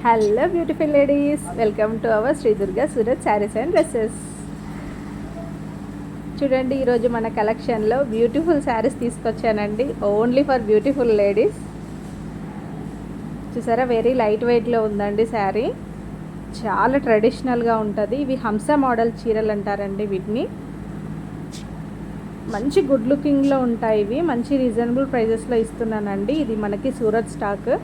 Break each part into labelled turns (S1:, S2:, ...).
S1: Hello beautiful ladies, welcome to our Shri Durga Surat saris and dresses. చూడండి, ఈరోజు మన కలెక్షన్లో బ్యూటిఫుల్ శారీస్ తీసుకొచ్చానండి, ఓన్లీ ఫర్ బ్యూటిఫుల్ లేడీస్. చూసారా, వెరీ లైట్ వెయిట్లో ఉందండి శారీ. చాలా ట్రెడిషనల్గా ఉంటుంది. ఇవి హంస మోడల్ చీరలు అంటారండి వీటిని. మంచి గుడ్ లుకింగ్లో ఉంటాయి. ఇవి మంచి రీజనబుల్ ప్రైజెస్లో ఇస్తున్నానండి. ఇది మనకి సూరత్ స్టాక్.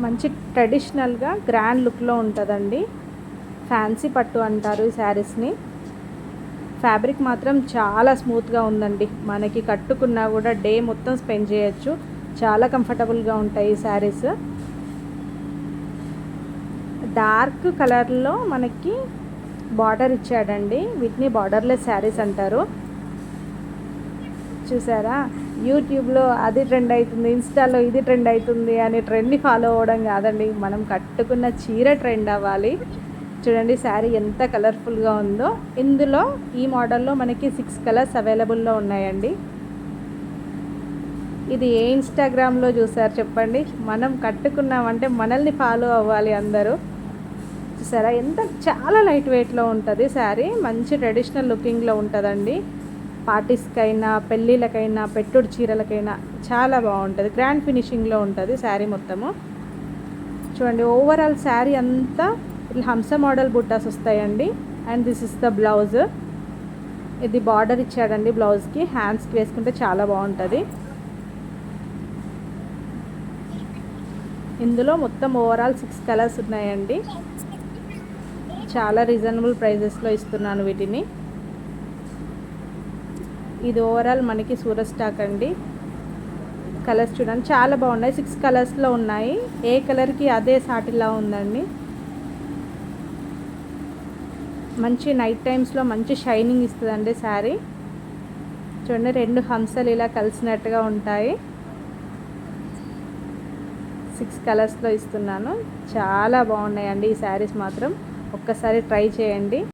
S1: మంచి ట్రెడిషనల్గా గ్రాండ్ లుక్లో ఉంటుందండి. ఫ్యాన్సీ పట్టు అంటారు ఈ శారీస్ని. ఫ్యాబ్రిక్ మాత్రం చాలా స్మూత్గా ఉందండి. మనకి కట్టుకున్నా కూడా డే మొత్తం స్పెండ్ చేయొచ్చు. చాలా కంఫర్టబుల్గా ఉంటాయి ఈ శారీస్. డార్క్ కలర్లో మనకి బార్డర్ ఇచ్చాడండి. వీటిని బార్డర్లెస్ శారీస్ అంటారు. చూసారా, యూట్యూబ్లో అది ట్రెండ్ అవుతుంది, ఇన్స్టాలో ఇది ట్రెండ్ అవుతుంది అని ట్రెండ్ని ఫాలో అవ్వడం కాదండి, మనం కట్టుకున్న చీర ట్రెండ్ అవ్వాలి. చూడండి శారీ ఎంత కలర్ఫుల్గా ఉందో. ఇందులో ఈ మోడల్లో మనకి 6 కలర్స్ అవైలబుల్లో ఉన్నాయండి. ఇది ఏ ఇన్స్టాగ్రామ్లో చూసారు చెప్పండి? మనం కట్టుకున్నామంటే మనల్ని ఫాలో అవ్వాలి అందరూ. చూసారా, చాలా లైట్ వెయిట్లో ఉంటుంది శారీ. మంచి ట్రెడిషనల్ లుకింగ్లో ఉంటుందండి. పార్టీస్కైనా, పెళ్ళిళ్ళకైనా, పెట్టుడు చీరలకైనా చాలా బాగుంటుంది. గ్రాండ్ ఫినిషింగ్లో ఉంటుంది శారీ మొత్తము. చూడండి, ఓవరాల్ శారీ అంతా ఇట్లా హంస మోడల్ బుట్టాస్ వస్తాయండి. And this is the blouse. ఇది బార్డర్ ఇచ్చాడండి బ్లౌజ్కి. హ్యాండ్స్కి వేసుకుంటే చాలా బాగుంటుంది. ఇందులో మొత్తం ఓవరాల్ 6 కలర్స్ ఉన్నాయండి. చాలా రీజనబుల్ ప్రైజెస్లో ఇస్తున్నాను వీటిని. ఇది ఓవరాల్ మనకి సూరత్ స్టాక్ అండి. కలర్స్ చూడండి, చాలా బాగున్నాయి. 6 కలర్స్లో ఉన్నాయి. ఏ కలర్కి అదే సాటిలా ఉందండి. మంచి నైట్ టైమ్స్లో మంచి షైనింగ్ ఇస్తుందండి శారీ. చూడండి, 2 హంసలు ఇలా కలిసినట్టుగా ఉంటాయి. 6 కలర్స్లో ఇస్తున్నాను. చాలా బాగున్నాయండి ఈ శారీస్ మాత్రం. ఒక్కసారి ట్రై చేయండి.